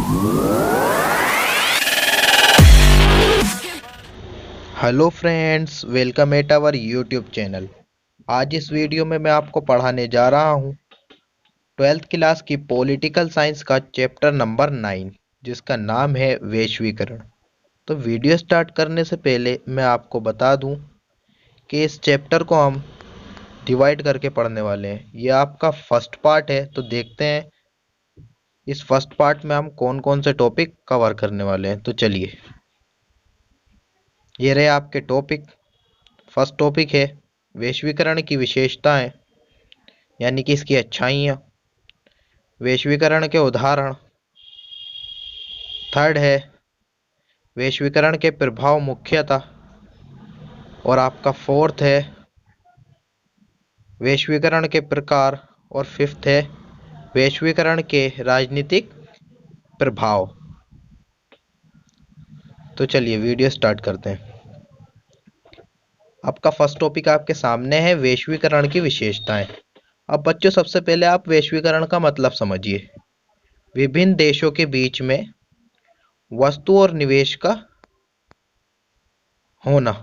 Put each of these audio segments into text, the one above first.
Hello friends, welcome at our YouTube channel. आज इस video में मैं आपको पढ़ाने जा रहा हूँ 12th क्लास की पॉलिटिकल साइंस का चैप्टर नंबर 9, जिसका नाम है वैश्वीकरण। तो वीडियो स्टार्ट करने से पहले मैं आपको बता दूं कि इस चैप्टर को हम डिवाइड करके पढ़ने वाले हैं। ये आपका फर्स्ट पार्ट है, तो देखते हैं इस फर्स्ट पार्ट में हम कौन कौन से टॉपिक कवर करने वाले हैं। तो चलिए, ये रहे आपके टॉपिक। फर्स्ट टॉपिक है वैश्वीकरण की विशेषताएं, यानी कि इसकी अच्छाइयाँ, वैश्वीकरण के उदाहरण। थर्ड है वैश्वीकरण के प्रभाव मुख्यतः। और आपका फोर्थ है वैश्वीकरण के प्रकार। और फिफ्थ है वैश्वीकरण के राजनीतिक प्रभाव। तो चलिए वीडियो स्टार्ट करते हैं। आपका फर्स्ट टॉपिक आपके सामने है वैश्वीकरण की विशेषताएं। अब बच्चों, सबसे पहले आप वैश्वीकरण का मतलब समझिए। विभिन्न देशों के बीच में वस्तु और निवेश का होना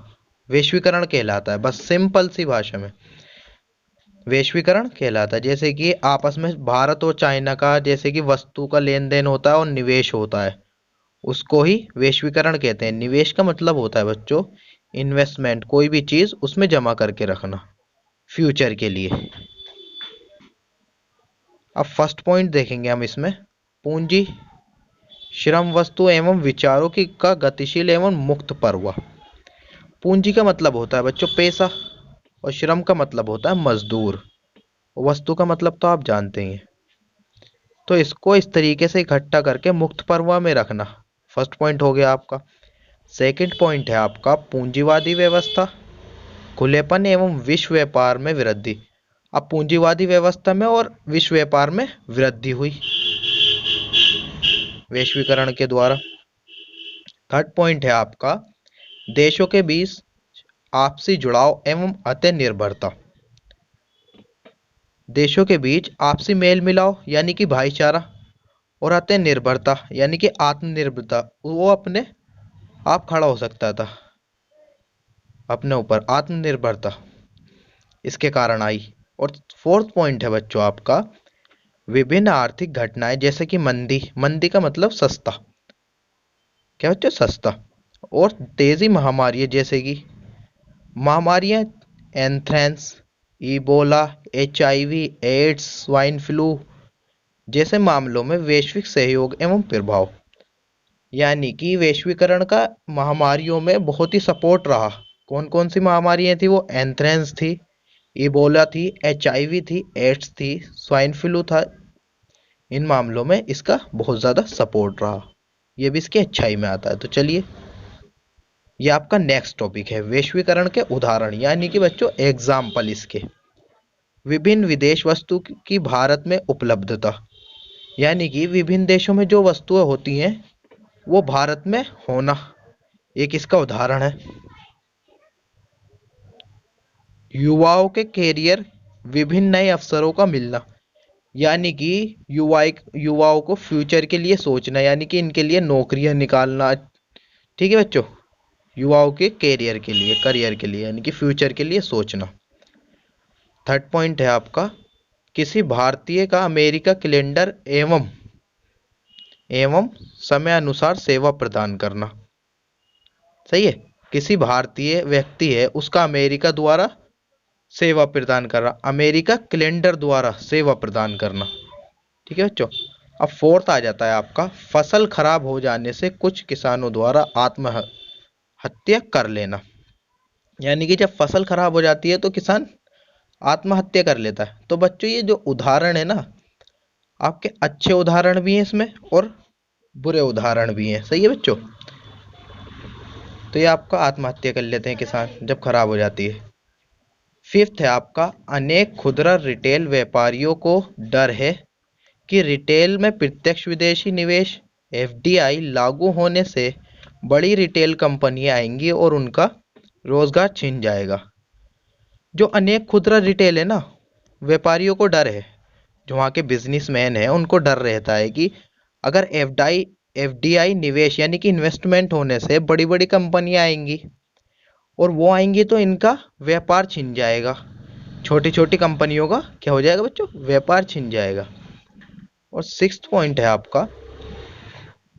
वैश्वीकरण कहलाता है। बस सिंपल सी भाषा में वैश्वीकरण कहलाता है। जैसे कि आपस में भारत और चाइना का जैसे कि वस्तु का लेन देन होता है और निवेश होता है, उसको ही वैश्वीकरण कहते हैं। निवेश का मतलब होता है बच्चों इन्वेस्टमेंट, कोई भी चीज उसमें जमा करके रखना फ्यूचर के लिए। अब फर्स्ट पॉइंट देखेंगे हम इसमें, पूंजी, श्रम, वस्तु एवं विचारों की का गतिशील एवं मुक्त प्रवाह। पूंजी का मतलब होता है बच्चों पैसा, और श्रम का मतलब होता है मजदूर, वस्तु का मतलब तो आप जानते ही हैं। तो इसको इस तरीके से इकट्ठा करके मुक्त प्रवाह में रखना फर्स्ट पॉइंट हो गया आपका। सेकंड पॉइंट है आपका पूंजीवादी व्यवस्था, खुलेपन एवं विश्व व्यापार में वृद्धि। अब पूंजीवादी व्यवस्था में और विश्व व्यापार में वृद्धि हुई वैश्वीकरण के द्वारा। थर्ड पॉइंट है आपका देशों के बीच आपसी जुड़ाव एवं अतः निर्भरता। देशों के बीच आपसी मेल मिलाव यानी कि भाईचारा, और अतः निर्भरता यानी कि आत्मनिर्भरता। वो अपने आप खड़ा हो सकता था, अपने ऊपर आत्मनिर्भरता इसके कारण आई। और फोर्थ पॉइंट है बच्चों आपका विभिन्न आर्थिक घटनाएं, जैसे कि मंदी। मंदी का मतलब सस्ता, क्या बच्चों सस्ता। और तेजी महामारी, जैसे कि महामारियां anthrax, Ebola, HIV, AIDS, swine flu जैसे मामलों में वैश्विक सहयोग एवं प्रभाव। यानी कि वैश्वीकरण का महामारियों में बहुत ही सपोर्ट रहा। कौन कौन सी महामारियां थी वो? एंथ्रेंस थी, इबोला थी, HIV थी, एड्स थी, स्वाइन फ्लू था। इन मामलों में इसका बहुत ज्यादा सपोर्ट रहा। ये भी इसकी अच्छाई में आता है। तो चलिए, ये आपका नेक्स्ट टॉपिक है वैश्वीकरण के उदाहरण, यानी कि बच्चों एग्जाम्पल इसके। विभिन्न विदेश वस्तु की भारत में उपलब्धता, यानी कि विभिन्न देशों में जो वस्तुएं होती हैं वो भारत में होना एक इसका उदाहरण है। युवाओं के कैरियर, विभिन्न नए अवसरों का मिलना, यानी कि युवाओं को फ्यूचर के लिए सोचना, यानी कि इनके लिए नौकरियां निकालना। ठीक है बच्चों, युवाओं के करियर के लिए यानी कि फ्यूचर के लिए सोचना। थर्ड पॉइंट है आपका किसी भारतीय का अमेरिका कैलेंडर एवं समय अनुसार सेवा प्रदान करना। सही है, किसी भारतीय व्यक्ति है उसका अमेरिका द्वारा सेवा प्रदान कर रहा, अमेरिका कैलेंडर द्वारा सेवा प्रदान करना। ठीक है बच्चों। अब फोर्थ आ जाता है आपका फसल खराब हो जाने से कुछ किसानों द्वारा आत्महत्या कर लेना। यानी कि जब फसल खराब हो जाती है तो किसान आत्महत्या कर लेता है। तो बच्चों ये जो उदाहरण है ना, आपके अच्छे उदाहरण भी हैं इसमें और बुरे उदाहरण भी हैं। सही है बच्चों। तो ये आपका आत्महत्या कर लेते हैं किसान जब खराब हो जाती है। फिफ्थ है आपका अनेक खुदरा रिटेल व्यापारियों को डर है कि रिटेल में प्रत्यक्ष विदेशी निवेश FDI लागू होने से बड़ी रिटेल कंपनियां आएंगी और उनका रोजगार छिन जाएगा। जो अनेक खुदरा रिटेल है ना, व्यापारियों को डर है, जो वहाँ के बिजनेसमैन है उनको डर रहता है कि अगर एफडीआई निवेश यानी कि इन्वेस्टमेंट होने से बड़ी बड़ी कंपनियां आएंगी, और वो आएंगी तो इनका व्यापार छिन जाएगा, छोटी छोटी कंपनियों का क्या हो जाएगा बच्चों, व्यापार छिन जाएगा। और सिक्स्थ पॉइंट है आपका,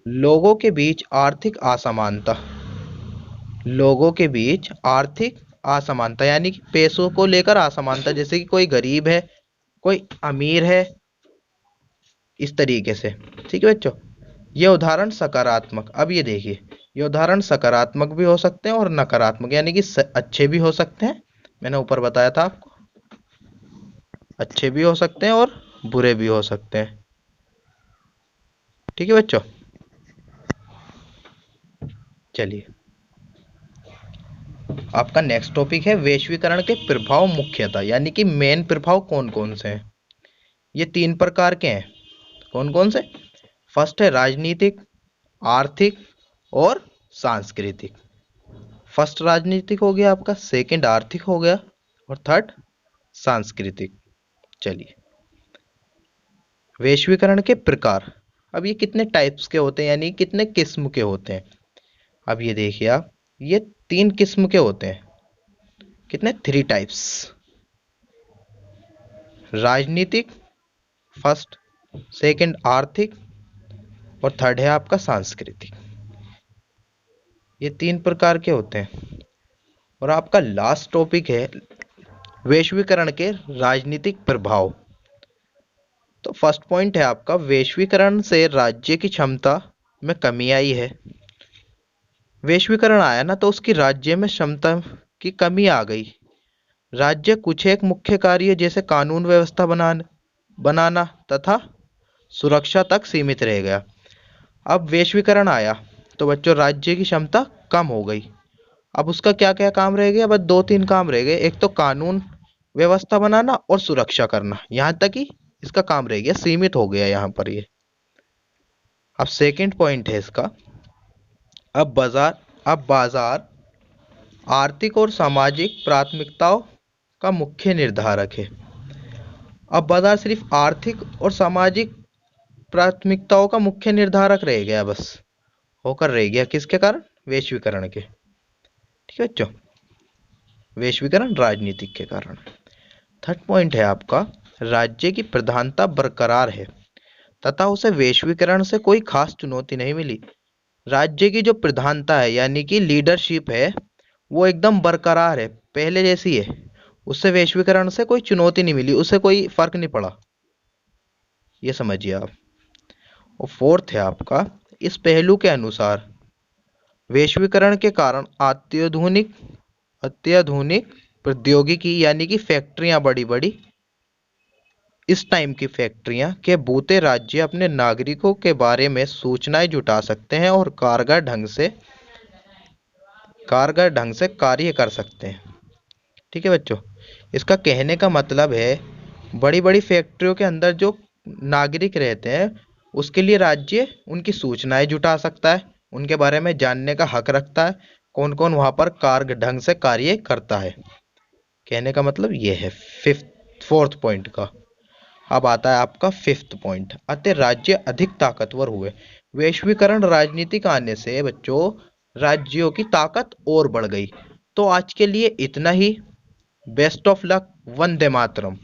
लोगों के बीच आर्थिक असमानता। लोगों के बीच आर्थिक असमानता यानी कि पैसों को लेकर असमानता, जैसे कि कोई गरीब है, कोई अमीर है, इस तरीके से। ठीक है बच्चों, ये उदाहरण सकारात्मक। अब ये देखिए, ये उदाहरण सकारात्मक भी हो सकते हैं और नकारात्मक, यानी कि अच्छे भी हो सकते हैं, मैंने ऊपर बताया था आपको, अच्छे भी हो सकते हैं और बुरे भी हो सकते हैं। ठीक है बच्चों, चलिए आपका नेक्स्ट टॉपिक है वैश्वीकरण के प्रभाव मुख्यतः, यानी कि मेन प्रभाव कौन कौन से हैं। ये तीन प्रकार के हैं। कौन कौन से? फर्स्ट है राजनीतिक, आर्थिक और सांस्कृतिक। फर्स्ट राजनीतिक हो गया आपका, सेकंड आर्थिक हो गया, और थर्ड सांस्कृतिक। चलिए, वैश्वीकरण के प्रकार। अब ये कितने टाइप्स के होते हैं, यानी कितने किस्म के होते हैं। अब ये देखिए आप, ये तीन किस्म के होते हैं। कितने? 3 टाइप्स। राजनीतिक फर्स्ट, सेकंड आर्थिक, और थर्ड है आपका सांस्कृतिक। ये तीन प्रकार के होते हैं। और आपका लास्ट टॉपिक है वैश्वीकरण के राजनीतिक प्रभाव। तो फर्स्ट पॉइंट है आपका, वैश्वीकरण से राज्य की क्षमता में कमी आई है। वैश्वीकरण आया ना, तो उसकी राज्य में क्षमता की कमी आ गई। राज्य कुछ एक मुख्य कार्य जैसे कानून व्यवस्था बनाना तथा सुरक्षा तक सीमित रह गया। अब वैश्वीकरण आया तो बच्चों राज्य की क्षमता कम हो गई। अब उसका क्या क्या काम रह गया? बस 2-3 काम रह गए। एक तो कानून व्यवस्था बनाना और सुरक्षा करना, यहाँ तक ही इसका काम रह गया, सीमित हो गया यहाँ पर ये। अब सेकंड पॉइंट है इसका, अब बाजार आर्थिक और सामाजिक प्राथमिकताओं का मुख्य निर्धारक है। अब बाजार सिर्फ आर्थिक और सामाजिक प्राथमिकताओं का मुख्य निर्धारक रह गया, बस होकर रह गया। किसके कारण? वैश्वीकरण के। ठीक है बच्चों, वैश्वीकरण राजनीतिक के कारण। थर्ड पॉइंट है आपका, राज्य की प्रधानता बरकरार है तथा उसे वैश्वीकरण से कोई खास चुनौती नहीं मिली। राज्य की जो प्रधानता है यानी कि लीडरशिप है, वो एकदम बरकरार है, पहले जैसी है। उससे वैश्वीकरण से कोई चुनौती नहीं मिली, उससे कोई फर्क नहीं पड़ा, ये समझिए आप। और फोर्थ है आपका, इस पहलू के अनुसार वैश्वीकरण के कारण अत्याधुनिक प्रौद्योगिकी यानी कि फैक्ट्रियां, बड़ी बड़ी इस टाइम की फैक्ट्रियां के बूते राज्य अपने नागरिकों के बारे में सूचनाएं जुटा सकते हैं और कारगर ढंग से कार्य कर सकते हैं। ठीक है बच्चों, इसका कहने का मतलब है, बड़ी बड़ी फैक्ट्रियों के अंदर जो नागरिक रहते हैं, उसके लिए राज्य उनकी सूचनाएं जुटा सकता है, उनके बारे में जानने का हक रखता है, कौन कौन वहां पर कारगर ढंग से कार्य करता है। कहने का मतलब ये है फोर्थ पॉइंट का। अब आता है आपका फिफ्थ पॉइंट, अतः राज्य अधिक ताकतवर हुए। वैश्वीकरण राजनीतिक आने से बच्चों राज्यों की ताकत और बढ़ गई। तो आज के लिए इतना ही। Best of luck, Vande Mataram.